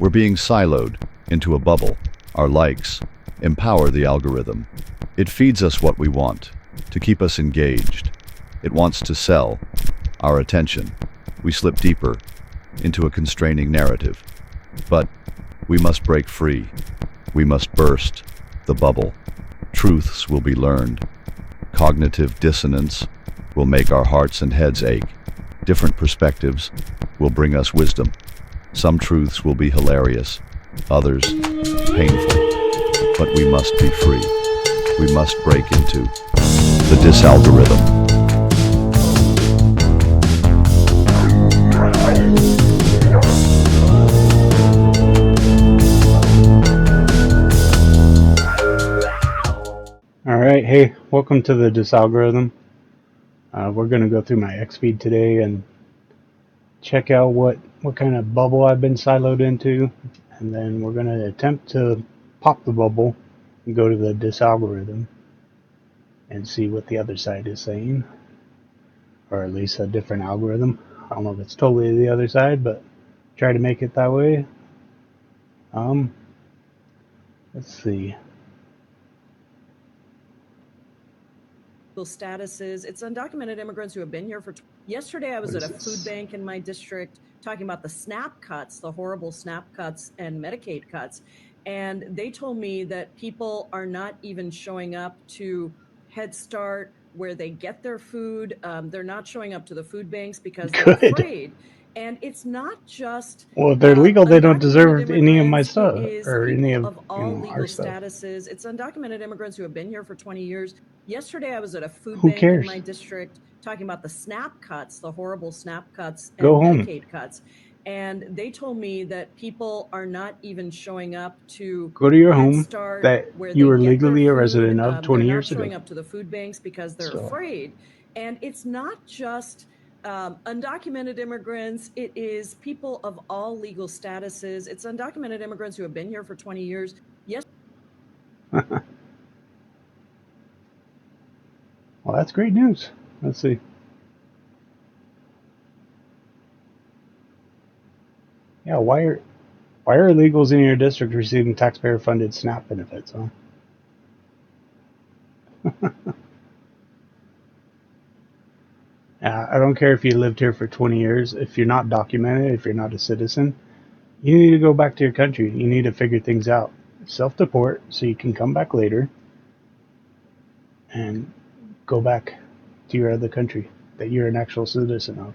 We're being siloed into a bubble. Our likes empower the algorithm. It feeds us what we want, to keep us engaged. It wants to sell our attention. We slip deeper into a constraining narrative. But we must break free. We must burst the bubble. Truths will be learned. Cognitive dissonance will make our hearts and heads ache. Different perspectives will bring us wisdom. Some truths will be hilarious, others painful. But we must be free. We must break into the DisAlgorithm. Alright, hey, welcome to the DisAlgorithm. We're going to go through my X feed today and check out what kind of bubble I've been siloed into, and then we're going to attempt to pop the bubble and go to the DisAlgorithm and see what the other side is saying, or at least a different algorithm. I don't know if it's totally the other side, but try to make it that way. Let's see. Statuses. It's undocumented immigrants who have been here for. Yesterday, I was at a food bank in my district talking about the SNAP cuts, the horrible SNAP cuts and Medicaid cuts. And they told me that people are not even showing up to Head Start where they get their food. They're not showing up to the food banks because they're afraid. And it's not just. Well, if they're legal, they don't deserve any of my immigrants, stuff it is or any people of all our legal stuff. statuses. It's undocumented immigrants who have been here for 20 years. Yesterday, I was at a food Who bank cares? in my district talking about the SNAP cuts, the horrible SNAP cuts and Go home. Medicaid cuts. And they told me that people are not even showing up to Go to your Head home Start that where you they were get legally their a resident food. of 20 They're not years showing ago. up to the food banks because they're So. afraid. And it's not just undocumented immigrants. It is people of all legal statuses. It's undocumented immigrants who have been here for 20 years. Yes. Well, that's great news. Let's see. Yeah, why are illegals in your district receiving taxpayer-funded SNAP benefits, huh? I don't care if you lived here for 20 years. If you're not documented, if you're not a citizen, you need to go back to your country. You need to figure things out. Self-deport so you can come back later and go back to your other country that you're an actual citizen of.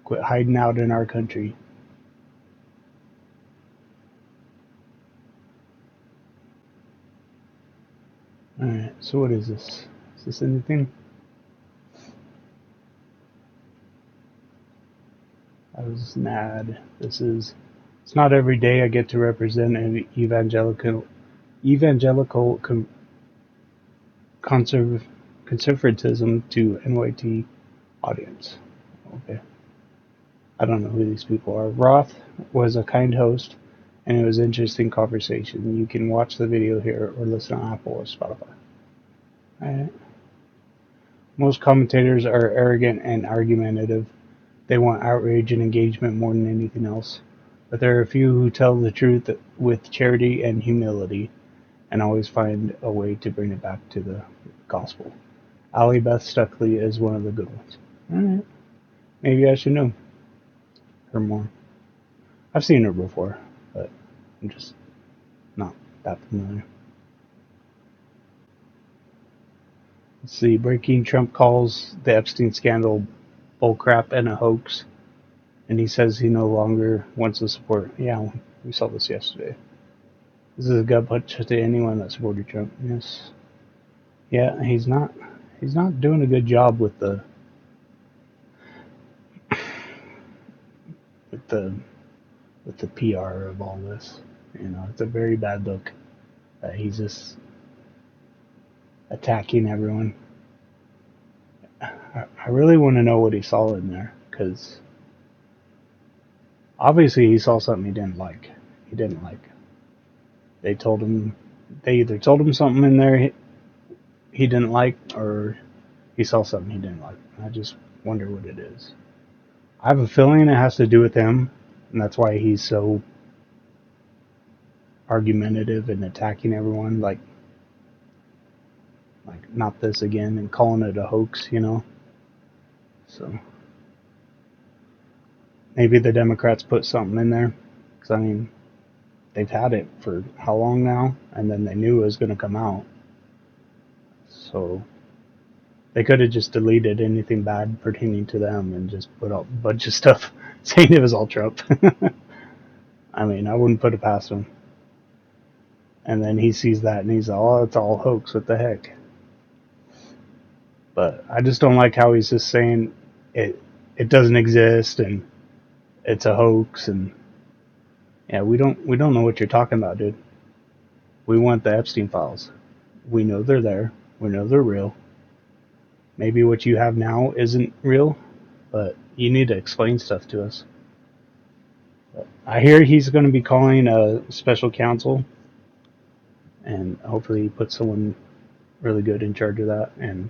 Quit hiding out in our country. Alright, so what is this? Is this anything? I was mad. It's not every day I get to represent an evangelical conservatism to NYT audience. Okay. I don't know who these people are. Roth was a kind host, and it was an interesting conversation. You can watch the video here or listen on Apple or Spotify. Alright. Most commentators are arrogant and argumentative. They want outrage and engagement more than anything else. But there are a few who tell the truth with charity and humility and always find a way to bring it back to the gospel. Allie Beth Stuckley is one of the good ones. Alright. Maybe I should know her more. I've seen her before, but I'm just not that familiar. Let's see. Breaking: Trump calls the Epstein scandal bullcrap and a hoax, and he says he no longer wants to support. Yeah, we saw this yesterday. This is a gut punch to anyone that supported Trump. Yes. Yeah, he's not doing a good job with the PR of all this. You know, it's a very bad look that he's just attacking everyone. I really want to know what he saw in there, because obviously he saw something he didn't like. They either told him something in there he didn't like, or he saw something he didn't like. I just wonder what it is. I have a feeling it has to do with him, and that's why he's so argumentative and attacking everyone, like not this again, and calling it a hoax, So maybe the Democrats put something in there, because I mean, they've had it for how long now, and then they knew it was going to come out. So they could have just deleted anything bad pertaining to them and just put up a bunch of stuff saying it was all Trump. I mean, I wouldn't put it past him. And then he sees that and he's like, oh, it's all hoax. What the heck? But I just don't like how he's just saying it doesn't exist and it's a hoax. And yeah, we don't know what you're talking about, dude. We want the Epstein files. We know they're there. We know they're real. Maybe what you have now isn't real, but you need to explain stuff to us. But I hear he's going to be calling a special counsel, and hopefully he puts someone really good in charge of that, and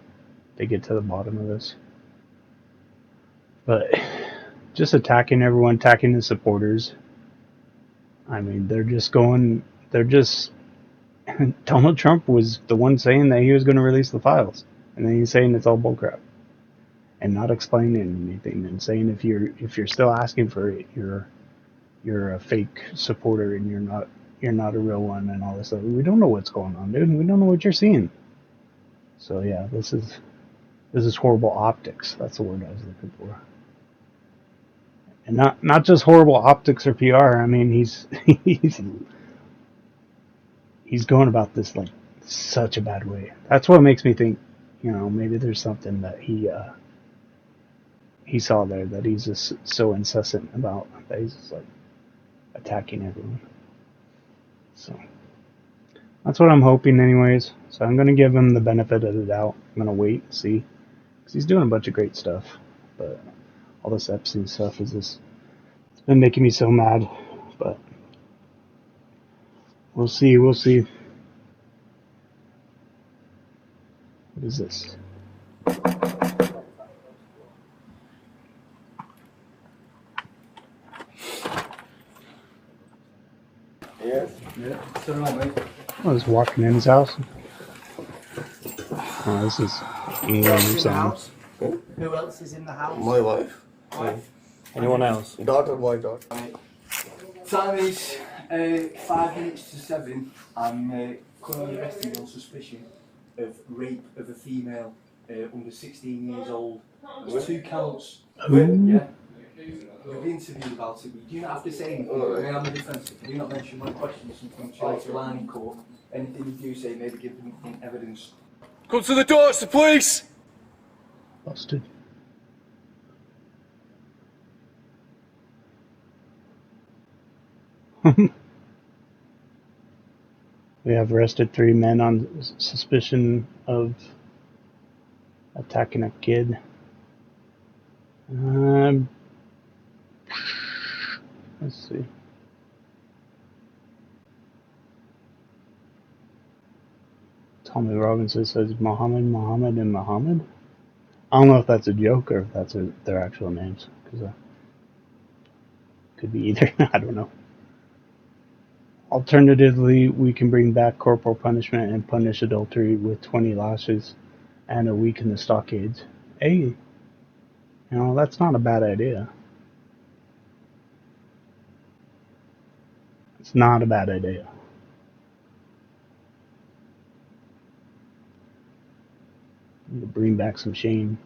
they get to the bottom of this. But just attacking everyone, attacking the supporters. I mean, Donald Trump was the one saying that he was going to release the files, and then he's saying it's all bullcrap, and not explaining anything, and saying if you're still asking for it, you're a fake supporter and you're not a real one, and all this stuff. We don't know what's going on, dude. We don't know what you're seeing. So yeah, this is horrible optics. That's the word I was looking for. And not just horrible optics or PR. I mean, he's going about this like such a bad way. That's what makes me think, maybe there's something that he saw there that he's just so incessant about, that he's just like attacking everyone. So that's what I'm hoping anyways. So I'm going to give him the benefit of the doubt. I'm going to wait and see, because he's doing a bunch of great stuff. But all this Epstein stuff it's been making me so mad. But we'll see. What is this? Yeah. So on, mate. I was walking in his house. Oh, this is England or something. Who else is in the house? My wife. Anyone else? Daughter, my daughter. Time is 5 minutes to 7. I'm currently arrested on suspicion of rape of a female under 16 years old. There's 2 counts. Yeah. We've been interviewed about it. We do not have to say anything. I mean, I'm a defensive. Do not mention my questions, something which I to line in court. Anything you do say, maybe give them evidence. Come to the door, it's the police! Busted. We have arrested 3 men on suspicion of attacking a kid. Let's see. Tommy Robinson says Muhammad, and Muhammad. I don't know if that's a joke or if that's their actual names, because could be either. I don't know. Alternatively, we can bring back corporal punishment and punish adultery with 20 lashes and a week in the stockades. Hey, that's not a bad idea. It's not a bad idea. Need to bring back some shame.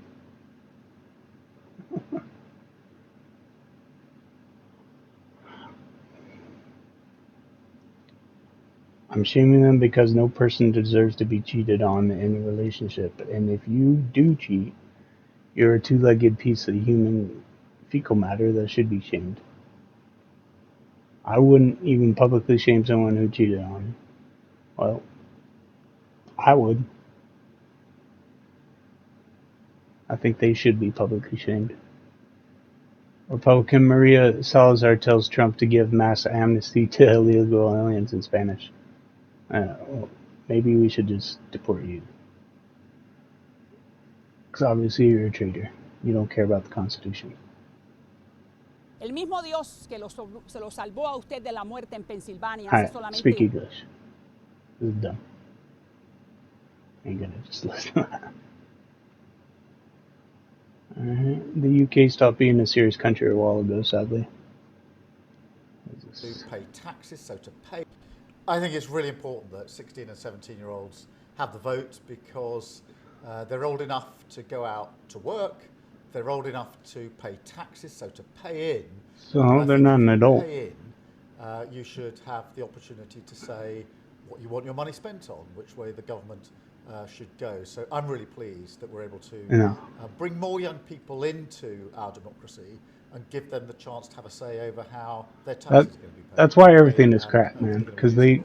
I'm shaming them because no person deserves to be cheated on in a relationship. And if you do cheat, you're a 2-legged piece of human fecal matter that should be shamed. I wouldn't even publicly shame someone who cheated on me. Well, I would. I think they should be publicly shamed. Republican Maria Salazar tells Trump to give mass amnesty to illegal aliens in Spanish. Well, maybe we should just deport you. Because obviously you're a traitor. You don't care about the Constitution. El mismo Dios que se lo salvó a usted de la muerte en Pensilvania hace Alright, solamente speak English. This is dumb. Ain't gonna just listen to that. The UK stopped being a serious country a while ago, sadly. To pay taxes, so to pay. I think it's really important that 16 and 17-year-olds have the vote because they're old enough to go out to work, they're old enough to pay taxes, so to pay in. So they're not an adult. Pay in, you should have the opportunity to say what you want your money spent on, which way the government should go. So I'm really pleased that we're able to bring more young people into our democracy and give them the chance to have a say over how their taxes are going to be paid. That's why everything is crap, man. Because they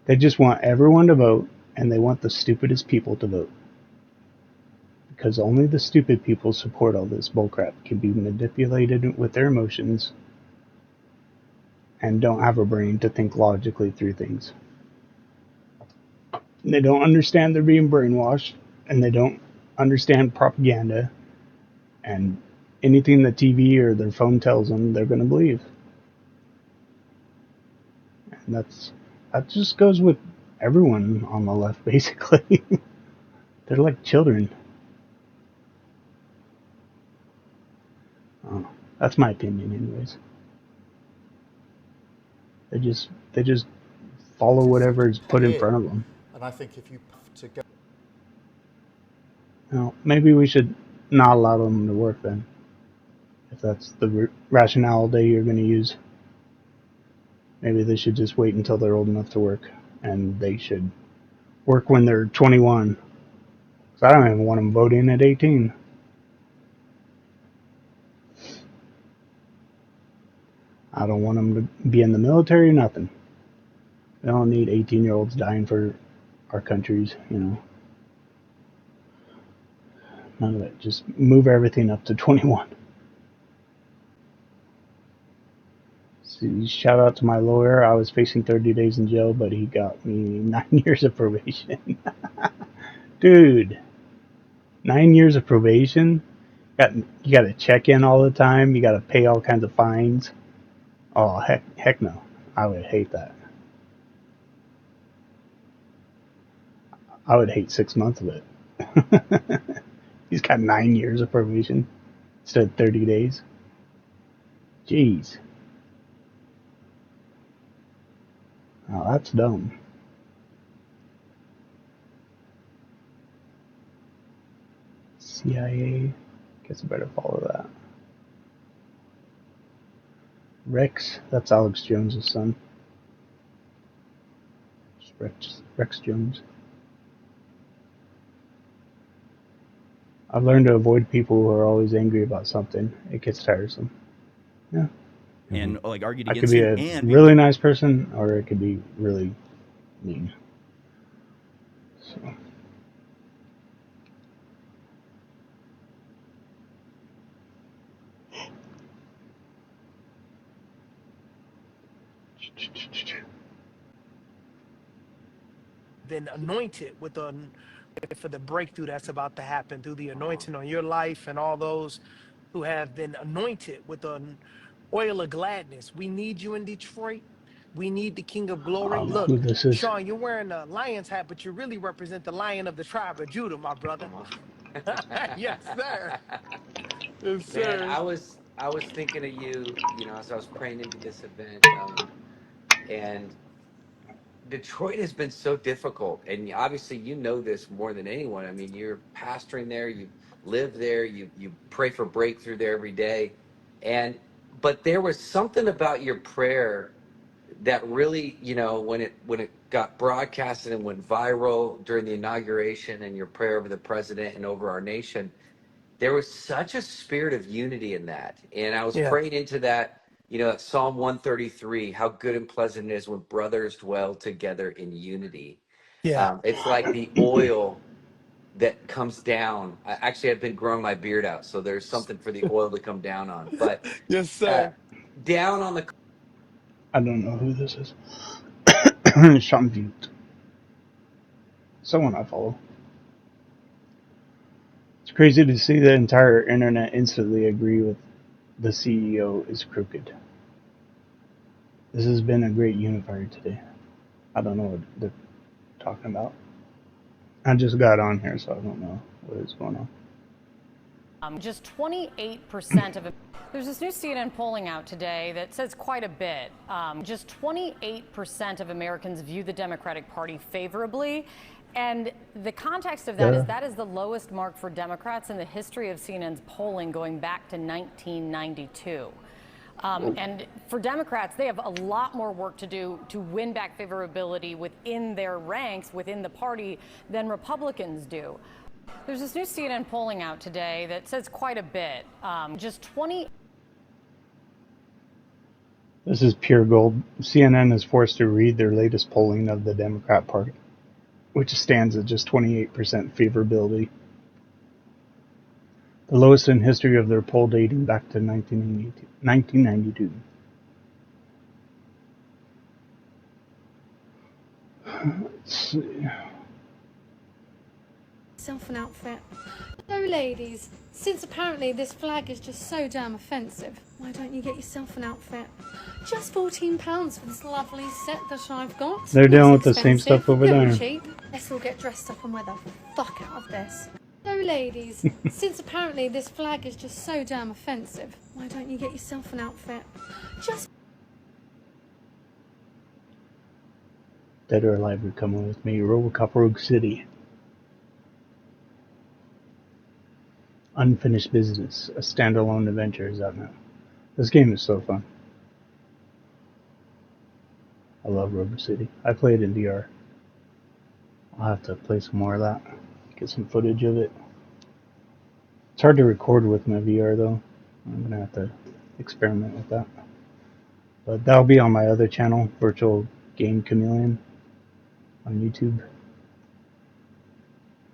just want everyone to vote, and they want the stupidest people to vote. Because only the stupid people support all this bullcrap, can be manipulated with their emotions, and don't have a brain to think logically through things. They don't understand they're being brainwashed, and they don't understand propaganda, and anything the TV or their phone tells them, they're going to believe. And that just goes with everyone on the left, basically. They're like children. Oh, that's my opinion, anyways. They just follow whatever is put in front of them. And I think if you have to go, maybe we should not allow them to work then, if that's the rationale that you're going to use. Maybe they should just wait until they're old enough to work, and they should work when they're 21. Because I don't even want them voting at 18. I don't want them to be in the military or nothing. We don't need 18-year-olds dying for our countries, None of it. Just move everything up to 21. See, shout out to my lawyer. I was facing 30 days in jail, but he got me 9 years of probation. Dude, 9 years of probation? You got to check in all the time. You got to pay all kinds of fines. Oh, heck no. I would hate that. I would hate 6 months of it. He's got 9 years of probation instead of 30 days. Jeez. Oh, that's dumb. CIA. Guess I better follow that. Rex. That's Alex Jones' son. Rex Jones. I've learned to avoid people who are always angry about something. It gets tiresome. Yeah. And like argued I against could be him, a and really nice person, or it could be really mean. So. Been anointed with for the breakthrough that's about to happen through the anointing on your life, and all those who have been anointed with an oil of gladness. We need you in Detroit. We need the King of I Glory. don't know who Look, this is. Sean, you're wearing a lion's hat, but you really represent the Lion of the tribe of Judah, my brother. Yes, sir. Yes, Man, sir. I was thinking of you, as I was praying into this event. And Detroit has been so difficult, and obviously you know this more than anyone. I mean, you're pastoring there, you live there, you pray for breakthrough there every day, and but there was something about your prayer that really, when it got broadcasted and went viral during the inauguration, and your prayer over the president and over our nation, there was such a spirit of unity in that. And I was Yeah. praying into that, Psalm 133, how good and pleasant it is when brothers dwell together in unity. Yeah. It's like the oil that comes down. Actually, I've been growing my beard out, so there's something for the oil to come down on. But Yes, uh, sir. down on the I don't know who this is. Sean Vute. Someone I follow. It's crazy to see the entire internet instantly agree with the CEO is crooked. This has been a great unifier today. I don't know what they're talking about. I just got on here, so I don't know what is going on. Just 28% of there's this new CNN polling out today that says quite a bit. Just 28% of Americans view the Democratic Party favorably. And the context of that is that is the lowest mark for Democrats in the history of CNN's polling going back to 1992. And for Democrats, they have a lot more work to do to win back favorability within their ranks, within the party, than Republicans do. There's this new CNN polling out today that says quite a bit. Just 20. This is pure gold. CNN is forced to read their latest polling of the Democrat Party, which stands at just 28% favorability. The lowest in history of their poll dating back to 1992. Let's see. Self an outfit. So ladies, since apparently this flag is just so damn offensive, why don't you get yourself an outfit? Just £14 for this lovely set that I've got. They're dealing with the same stuff over there. Cheap. Let's all get dressed up and wear the fuck out of this. So ladies, since apparently this flag is just so damn offensive, why don't you get yourself an outfit? Just Dead or Alive are coming with me. Robocop Rogue City. Unfinished Business, a standalone adventure, is out now. This game is so fun. I love Rogue City. I play it in VR. I'll have to play some more of that. Get some footage of it. It's hard to record with my VR though. I'm gonna have to experiment with that. But that'll be on my other channel, Virtual Game Chameleon, on YouTube.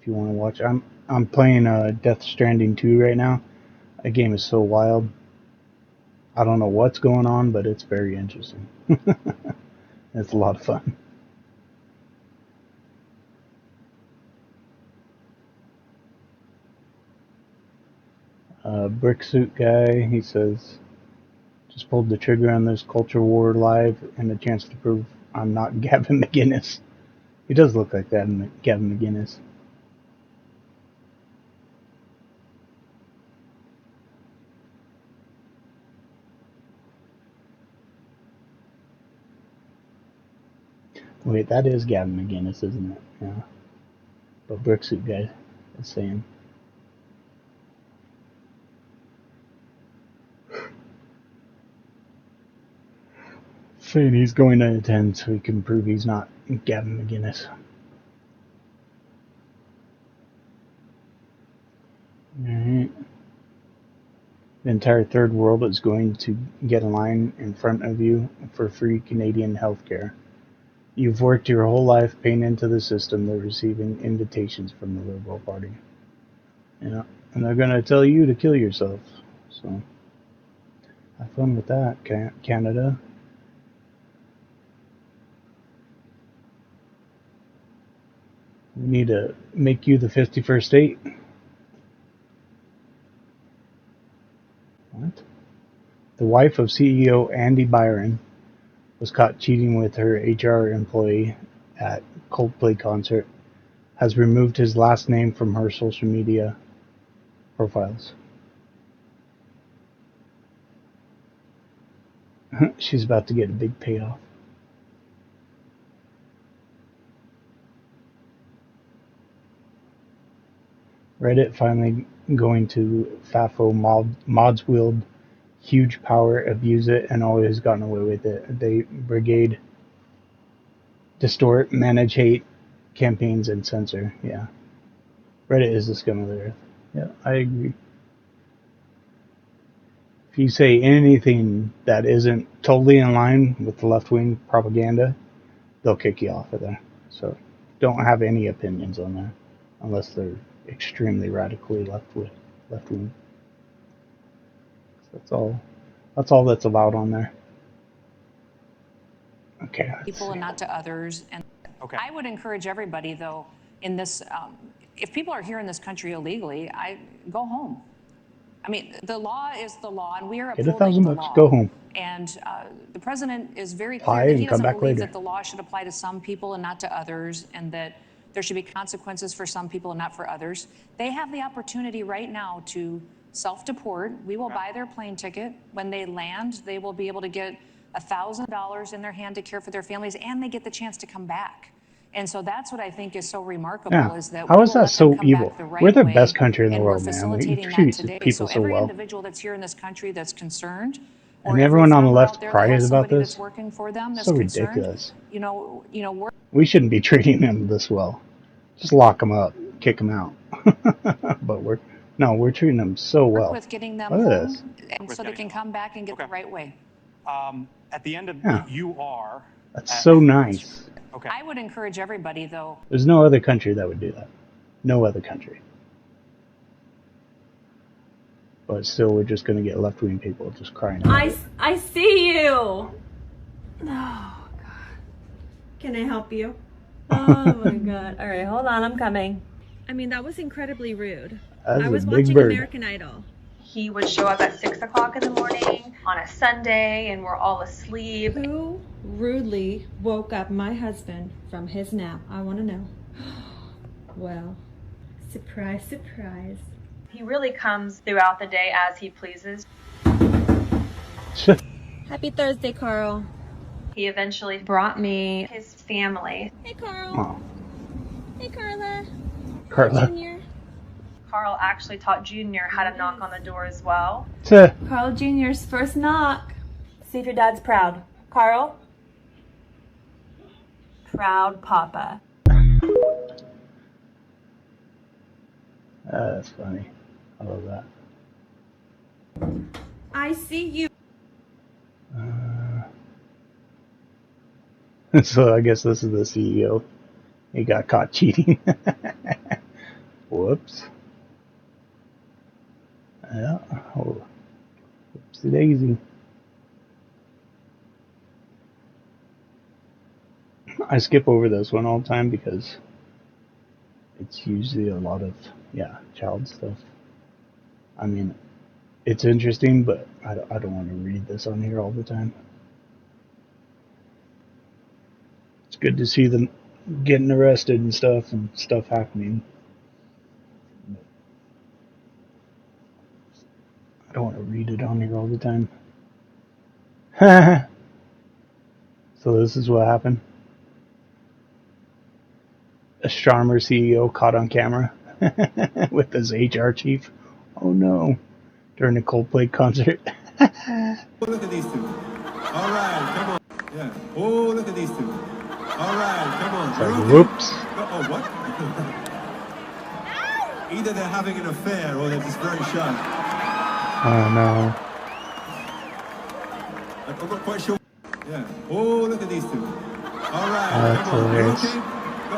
If you want to watch, I'm playing Death Stranding 2 right now. That game is so wild. I don't know what's going on, but it's very interesting. It's a lot of fun. Brick Suit Guy, he says, just pulled the trigger on this culture war live and a chance to prove I'm not Gavin McInnes. He does look like that, Gavin McInnes. Wait, that is Gavin McInnes, isn't it? Yeah. But Brick Suit Guy is saying. Saying he's going to attend so he can prove he's not Gavin McInnes. Alright. The entire third world is going to get a line in front of you for free Canadian healthcare. You've worked your whole life paying into the system. They're receiving invitations from the Liberal Party. Yeah, and they're going to tell you to kill yourself. So, have fun with that, Canada. We need to make you the 51st state. What? The wife of CEO Andy Byron was caught cheating with her HR employee at Coldplay concert, has removed his last name from her social media profiles. She's about to get a big payoff. Reddit finally going to FAFO mods wield huge power, abuse it, and always gotten away with it. They brigade, distort, manage hate campaigns, and censor. Yeah. Reddit is the scum of the earth. Yeah, I agree. If you say anything that isn't totally in line with the left-wing propaganda, they'll kick you off of there. So don't have any opinions on there unless they're extremely radically left-wing. That's all that's allowed on there. Okay. People and not to others. And okay. I would encourage everybody, though, in this, if people are here in this country illegally, go home. I mean, the law is the law, and we are Get upholding the $1,000, law. go home. And the president is very Pie clear that and he come doesn't back believe later. that the law should apply to some people and not to others, and that there should be consequences for some people and not for others. They have the opportunity right now to self-deport. We will buy their plane ticket. When they land, they will be able to get $1,000 in their hand to care for their families, and they get the chance to come back. And so that's what I think is so remarkable, Yeah. is that How we is will that let them so come evil? back the We're right the way, best country in the and we're world, man. We facilitating that treat today. people So so every well. individual that's here in this country that's concerned, And or every everyone on the farmer out left there that cries has about somebody that's this. working for them that's So concerned, ridiculous. we're We shouldn't be treating them this well. Just lock them up, kick them out. But we're treating them so well. with getting them Look at home, this. and so they can come back and get the right way. At the end of Yeah. you are. That's so nice. Okay. I would encourage everybody, though. There's no other country that would do that. No other country. But still, we're just going to get left-wing people just crying about it. I see you. Oh, God. Can I help you? Oh, my God. All right, hold on. I'm coming. I mean, that was incredibly rude. That's I was a big watching bird. American Idol. He would show up at 6 o'clock in the morning on a Sunday, and we're all asleep. Who rudely woke up my husband from his nap? I want to know. Well, surprise, surprise. He really comes throughout the day as he pleases. Happy Thursday, Carl. He eventually brought me his family. Hey, Carl. Oh. Hey, Carla. Carla. Junior. Carl actually taught Junior how to knock on the door as well. Tuh. Carl Jr.'s first knock. See if your dad's proud. Carl? Proud Papa. That's funny. I love that. I see you. So I guess this is the CEO. He got caught cheating. Whoops. Yeah. Oh. Whoopsie daisy. I skip over this one all the time because it's usually a lot of, child stuff. I mean, it's interesting, but I don't want to read this on here all the time. It's good to see them getting arrested and stuff happening. I don't want to read it on here all the time. So this is what happened. Astronomer CEO caught on camera with his HR chief. Oh no. During a Coldplay concert. Oh, look at these two. All right, come on. Yeah. Oh, look at these two. All right, come on. Sorry, Okay. whoops. Oh, what? Either they're having an affair or they're just very shy. Oh no. I'm not quite sure. Yeah. Oh, look at these two. All right, That's come on. hilarious. Okay?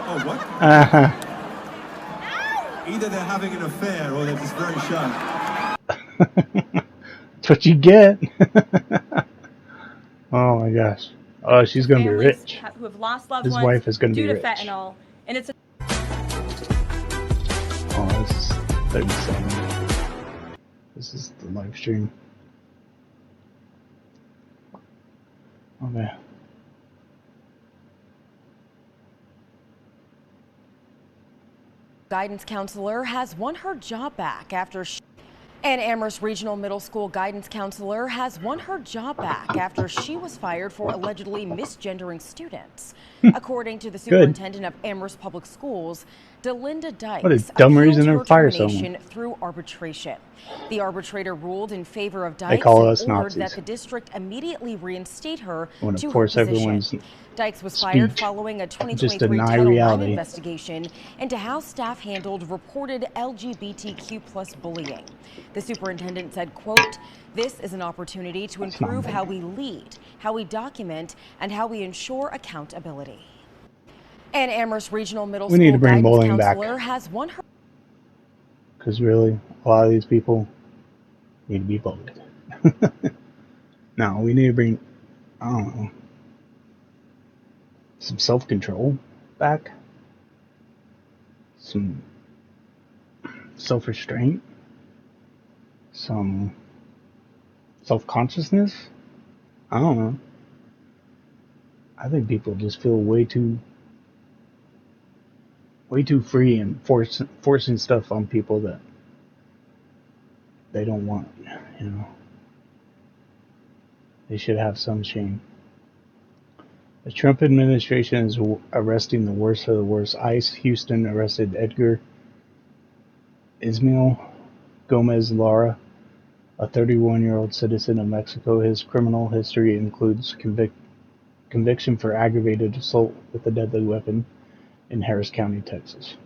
Oh, what? Either they're having an affair or they're just very shy. That's what you get. Oh my gosh. Oh, she's gonna be rich. Who have lost loved His ones wife is gonna due be to rich. fentanyl, and it's Oh, this is 37. This is the live stream. Okay. Guidance counselor has won her job back after An Amherst Regional Middle School guidance counselor has won her job back after she was fired for allegedly misgendering students. According to the superintendent of Amherst Public Schools, Delinda Dykes What a dumb reason to appealed her fire termination someone. through arbitration. The arbitrator ruled in favor of They Dykes call us and ordered Nazis. that the district immediately reinstate her I want to to her force position. everyone's Dykes was fired speech. following a Just 2023 deny Title IX reality. investigation into how staff handled reported LGBTQ+ bullying. The superintendent said, quote, "This is an opportunity to That's not improve bad. how we lead, how we document, and how we ensure accountability." An Amherst Regional Middle We need to School bring guidance bullying back. counselor has won her. Because really, a lot of these people need to be bullied. No, we need to bring, I don't know, some self-control back. Some self-restraint. some self-consciousness. I don't know. I think people just feel way too free and forcing stuff on people that they don't want. You know, they should have some shame. The Trump administration is arresting the worst of the worst. ICE Houston arrested Edgar Ismael Gomez Lara, a 31-year-old citizen of Mexico. His criminal history includes conviction for aggravated assault with a deadly weapon in Harris County, Texas.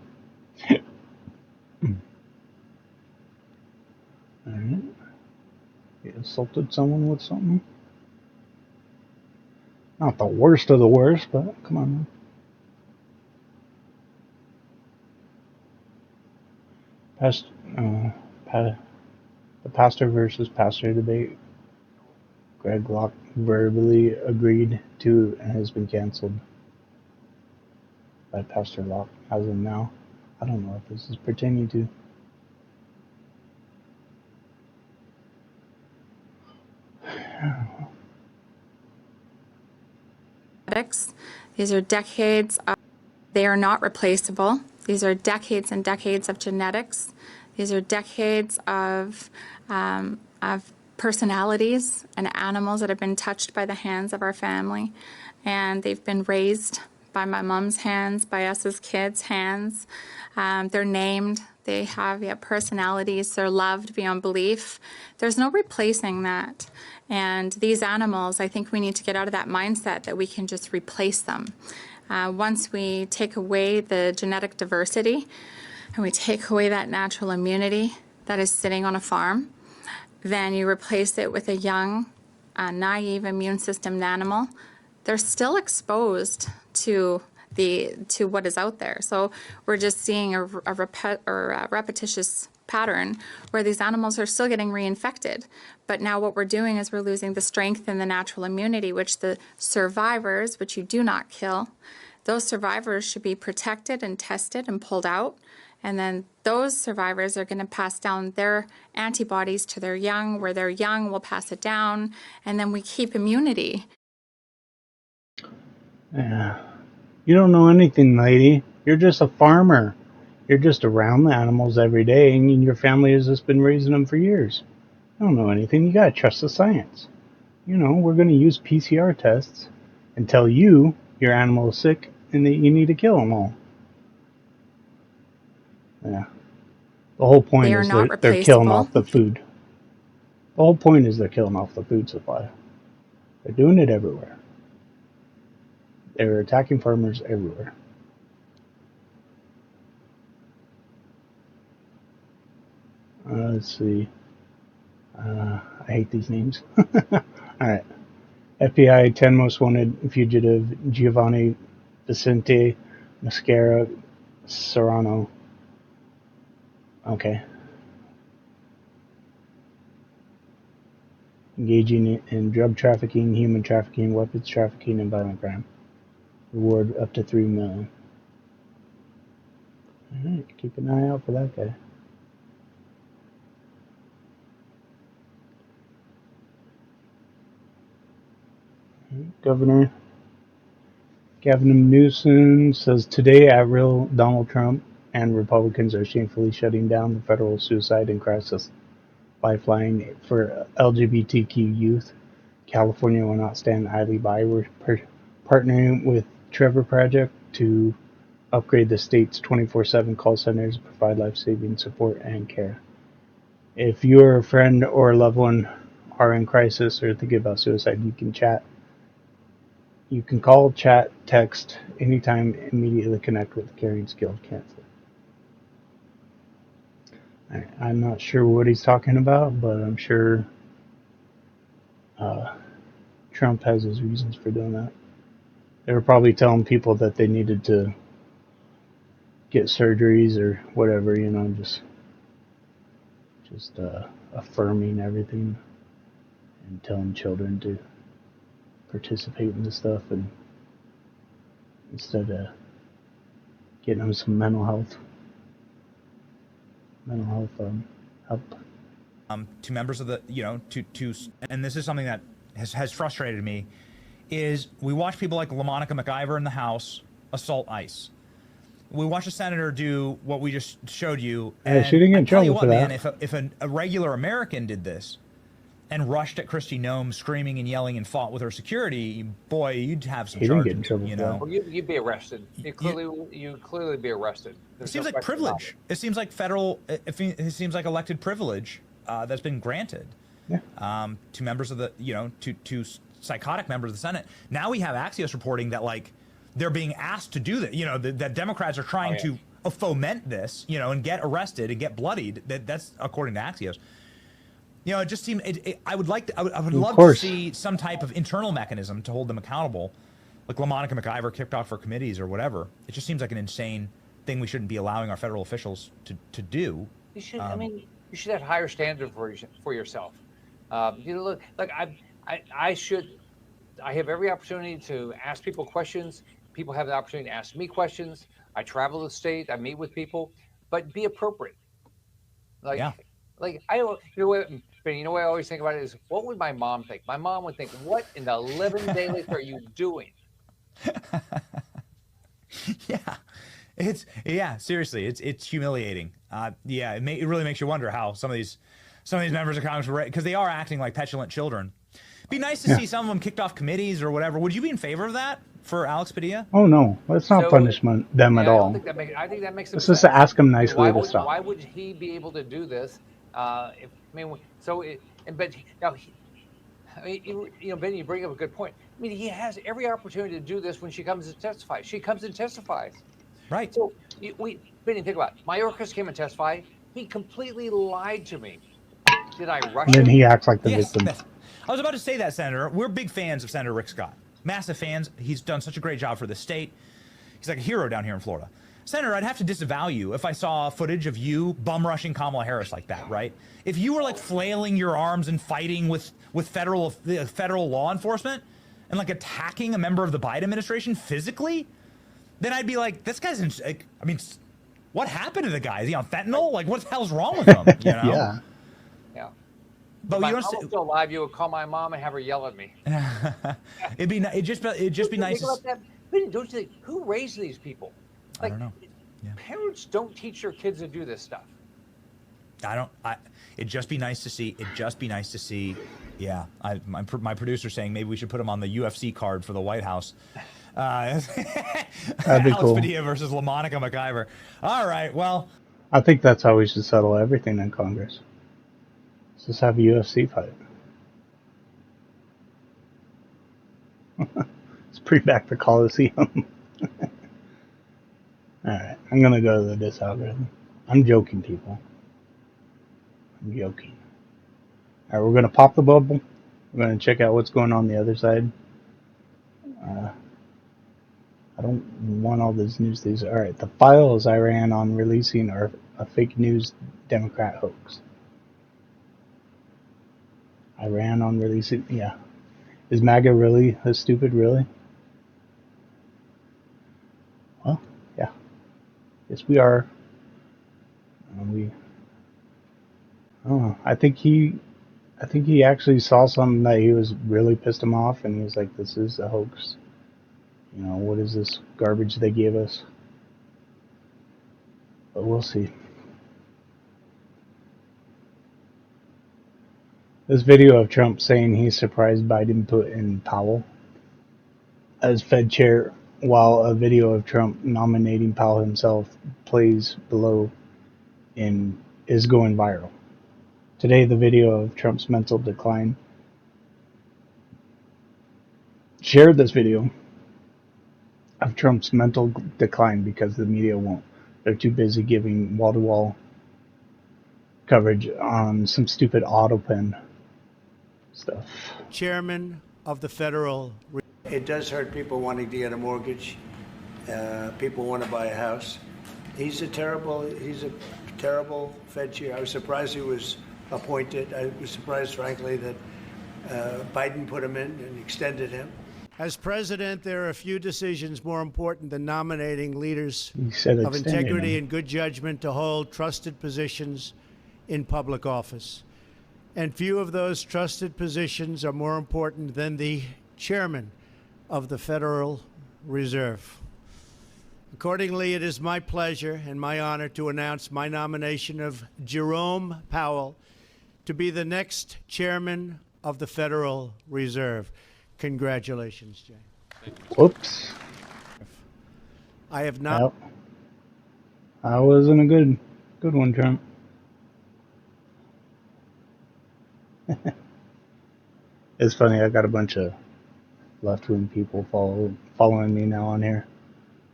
Alright. He assaulted someone with something. Not the worst of the worst, but come on, man. The pastor versus pastor debate. Greg Locke verbally agreed to and has been canceled by Pastor Locke as of now. I don't know what this is pertaining to. These are decades of, they are not replaceable. These are decades and decades of genetics. These are decades of personalities and animals that have been touched by the hands of our family. And they've been raised by my mom's hands, by us as kids' hands. They're named. They have personalities. They're loved beyond belief. There's no replacing that. And these animals, I think we need to get out of that mindset that we can just replace them. Once we take away the genetic diversity and we take away that natural immunity that is sitting on a farm, then you replace it with a young, naive immune system animal. They're still exposed to what is out there. So we're just seeing a repetitious pattern where these animals are still getting reinfected. But now what we're doing is we're losing the strength and the natural immunity, which the survivors, which you do not kill, those survivors should be protected and tested and pulled out. And then those survivors are going to pass down their antibodies to their young, where their young will pass it down. And then we keep immunity. Yeah. You don't know anything, lady. You're just a farmer. You're just around the animals every day, and your family has just been raising them for years. You don't know anything. You gotta trust the science. You know, we're gonna use PCR tests and tell you your animal is sick and that you need to kill them all. Yeah. The whole point is they're killing off the food. The whole point is they're killing off the food supply. They're doing it everywhere. They're attacking farmers everywhere. Let's see. I hate these names. Alright. FBI 10 most wanted fugitive Giovanni Vicente Mascara Serrano. Okay. Engaging in drug trafficking, human trafficking, weapons trafficking, and violent crime. Reward up to $3 million. Alright, keep an eye out for that guy. Governor Gavin Newsom says today at real Donald Trump and Republicans are shamefully shutting down the federal suicide and crisis lifeline for LGBTQ youth. California will not stand idly by. We're partnering with Trevor Project to upgrade the state's 24/7 call centers, provide life-saving support and care. If your a friend or a loved one are in crisis or thinking about suicide, you can chat. You can call, chat, text, anytime, immediately connect with a caring, skilled counselor. I'm not sure what he's talking about, but I'm sure Trump has his reasons for doing that. They were probably telling people that they needed to get surgeries or whatever, you know, just affirming everything and telling children to participate in this stuff, and instead of getting them some mental health help. to members of the, and this is something that has frustrated me, is we watch people like LaMonica McIver in the House assault ICE. We watch a senator do what we just showed you. And she didn't get in tell you trouble what, for man, that. if a regular American did this and rushed at Kristi Noem screaming and yelling and fought with her security, boy, you'd have some He didn't charges, get in trouble for that. Well, you'd be arrested. You'd clearly be arrested. It seems like privilege. It seems like it seems like elected privilege that's been granted to members of the, to psychotic members of the Senate. Now we have Axios reporting that, like, they're being asked to do that. That Democrats are trying to foment this, and get arrested and get bloodied. That's according to Axios. It just seemed. I would love to see some type of internal mechanism to hold them accountable, like LaMonica McIver kicked off for committees or whatever. It just seems like an insane thing we shouldn't be allowing our federal officials to do. You should. You should have higher standard for yourself. Look, like I have every opportunity to ask people questions. People have the opportunity to ask me questions. I travel the state. I meet with people, but be appropriate. Like I, what I always think about it is, what would my mom think? My mom would think, what in the living daylights are you doing? Seriously, it's humiliating. It really makes you wonder how some of these members of Congress were, because they are acting like petulant children. Be nice to see some of them kicked off committees or whatever. Would you be in favor of that for Alex Padilla? Oh no, let's not punish them at all. I think that makes. Let's just ask him nicely to stop. Why would he be able to do this? Ben, you bring up a good point. I mean, he has every opportunity to do this when she comes to testify. She comes and testifies. Right. So, Benny, think about it. Mayorkas came and testified. He completely lied to me. Did I rush him? And then he acts like the victim. I was about to say that, Senator. We're big fans of Senator Rick Scott. Massive fans. He's done such a great job for the state. He's like a hero down here in Florida. Senator, I'd have to disavow you if I saw footage of you bum rushing Kamala Harris like that, right? If you were like flailing your arms and fighting with federal law enforcement and like attacking a member of the Biden administration physically, then I'd be like, this guy's what happened to the guy? Is he on fentanyl? Like, what the hell's wrong with him? Yeah. But if my mom was still alive, you would call my mom and have her yell at me. It'd just be nice. About that. Don't you think, who raised these people? I don't know. Parents don't teach their kids to do this stuff. It'd just be nice to see. Yeah, my producer's saying maybe we should put him on the UFC card for the White House. That'd be Alex cool. Padilla versus LaMonica McIver. All right, well. I think that's how we should settle everything in Congress. Let's just have a UFC fight. Let's bring back the Coliseum. Alright, I'm gonna go to the DisAlgorithm. I'm joking, people. I'm joking. Alright, we're gonna pop the bubble. We're gonna check out what's going on the other side. I don't want all this news. Alright, the files I ran on releasing are a fake news Democrat hoax. I ran on releasing, yeah. Is MAGA really stupid, really? Well, yeah. Yes, we are. I think he actually saw something that he was really pissed him off, and he was like, "This is a hoax. What is this garbage they gave us?" But we'll see. This video of Trump saying he's surprised Biden put in Powell as Fed chair, while a video of Trump nominating Powell himself plays below is going viral. Today, the video of Trump's mental decline shared this video of Trump's mental decline because the media won't. They're too busy giving wall-to-wall coverage on some stupid auto pen stuff. Chairman of the Federal. It does hurt people wanting to get a mortgage. People want to buy a house. He's a terrible Fed chair. I was surprised he was appointed. I was surprised, frankly, that Biden put him in and extended him. As president, there are a few decisions more important than nominating leaders of integrity and good judgment to hold trusted positions in public office. And few of those trusted positions are more important than the chairman of the Federal Reserve. Accordingly, it is my pleasure and my honor to announce my nomination of Jerome Powell to be the next chairman of the Federal Reserve. Congratulations, Jay. Whoops. I have not. Yep. That wasn't a good one, Trump. It's funny, I got a bunch of left-wing people following me now on here.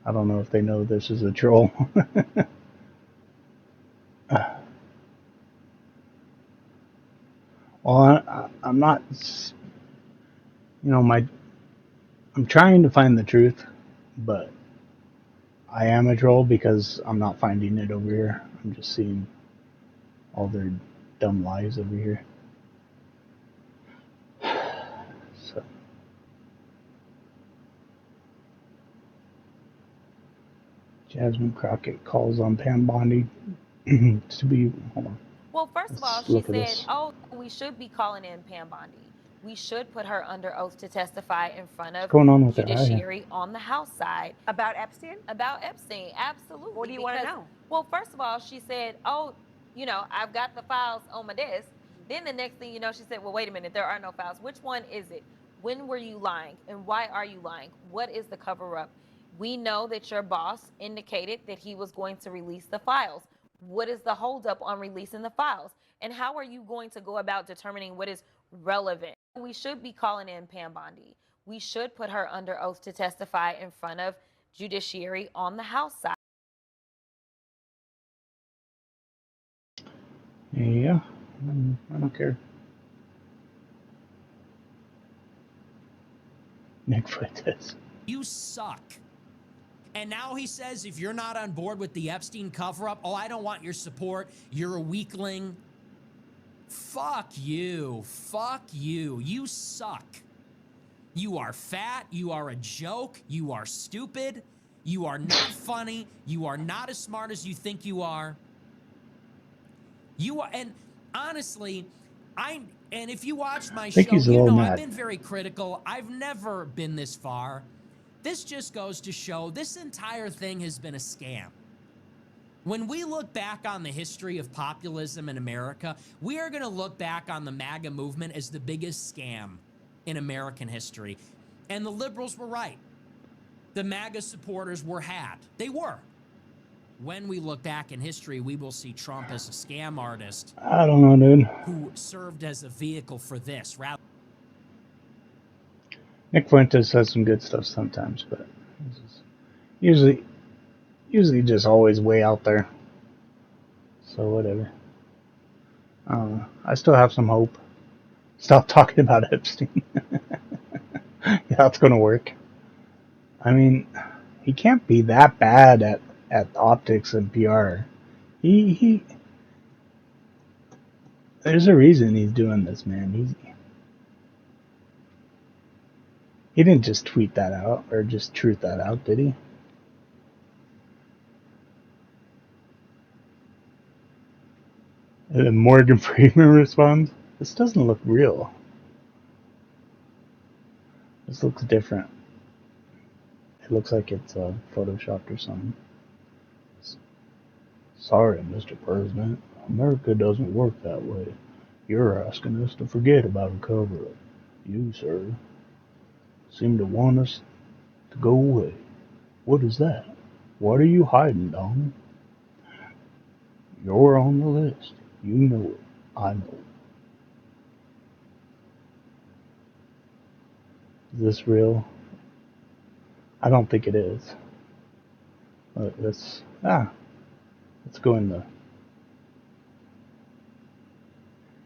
I don't know if they know this is a troll. Well, I'm not, I'm trying to find the truth, but I am a troll because I'm not finding it over here. I'm just seeing all their dumb lies over here. So. Jasmine Crockett calls on Pam Bondi to be. Hold on. Well, first of all, she said, oh, we should be calling in Pam Bondi. We should put her under oath to testify in front of judiciary on the House side. About Epstein? About Epstein, absolutely. What do you want to know? Well, first of all, she said, oh, I've got the files on my desk. Then the next thing you know, she said, well, wait a minute, there are no files. Which one is it? When were you lying? And why are you lying? What is the cover-up? We know that your boss indicated that he was going to release the files. What is the holdup on releasing the files? And how are you going to go about determining what is relevant? We should be calling in Pam Bondi. We should put her under oath to testify in front of judiciary on the House side. Yeah, I don't care. Nick Fuentes. You suck. And now he says if you're not on board with the Epstein cover-up, oh, I don't want your support. You're a weakling. Fuck you. Fuck you. You suck. You are fat. You are a joke. You are stupid. You are not funny. You are not as smart as you think you are. You are, and honestly, and if you watch my show, you know I've been very critical. I've never been this far. This just goes to show this entire thing has been a scam. When we look back on the history of populism in America, we are going to look back on the MAGA movement as the biggest scam in American history. And the liberals were right. The MAGA supporters were had. They were. When we look back in history, we will see Trump as a scam artist. I don't know, dude. Who served as a vehicle for this. Nick Fuentes says some good stuff sometimes, but usually just always way out there. So whatever. I still have some hope. Stop talking about Epstein. Yeah, it's gonna work. I mean, he can't be that bad at optics and PR. He there's a reason he's doing this, man. He didn't just tweet that out or just truth that out, did he? And then Morgan Freeman responds, "This doesn't look real. This looks different. It looks like it's photoshopped or something." Sorry, Mr. President. America doesn't work that way. You're asking us to forget about a cover-up. You, sir, seem to want us to go away. What is that? What are you hiding, Donald? You're on the list. You know it. I know it. Is this real? I don't think it is. Let's go in the...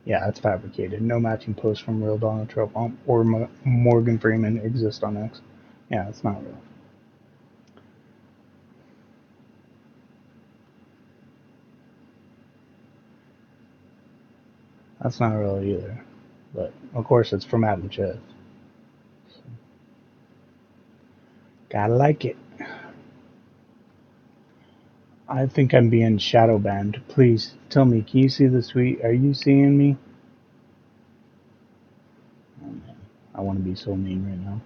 Yeah, it's fabricated. No matching posts from real Donald Trump or Morgan Freeman exist on X. Yeah, it's not real. That's not real either. But, of course, it's from Adam Schiff. So, gotta like it. I think I'm being shadow banned. Please, tell me, can you see the tweet? Are you seeing me? I want to be so mean right now.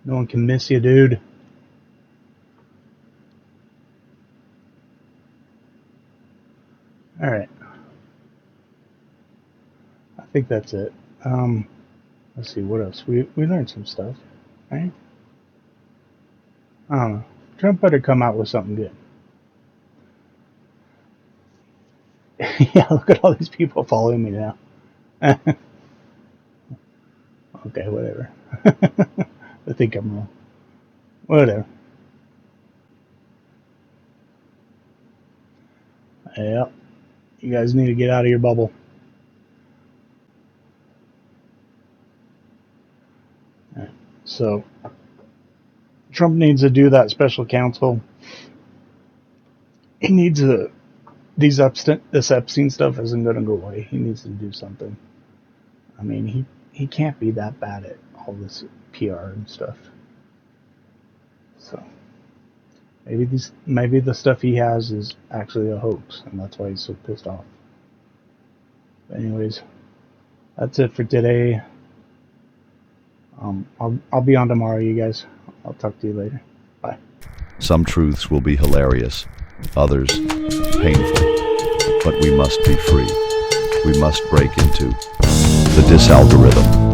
No one can miss you, dude. Alright. I think that's it. Let's see, what else? We learned some stuff, right? I don't know. Trump better come out with something good. Yeah, look at all these people following me now. Okay, whatever. I think I'm wrong. Whatever. Yep. You guys need to get out of your bubble. Right. So, Trump needs to do that special counsel. He needs to. This Epstein stuff isn't going to go away. He needs to do something. I mean, he can't be that bad at all this PR and stuff. So maybe the stuff he has is actually a hoax, and that's why he's so pissed off. But anyways, that's it for today. I'll be on tomorrow, you guys. I'll talk to you later. Bye. Some truths will be hilarious, others painful, but we must be free. We must break into the DisAlgorithm.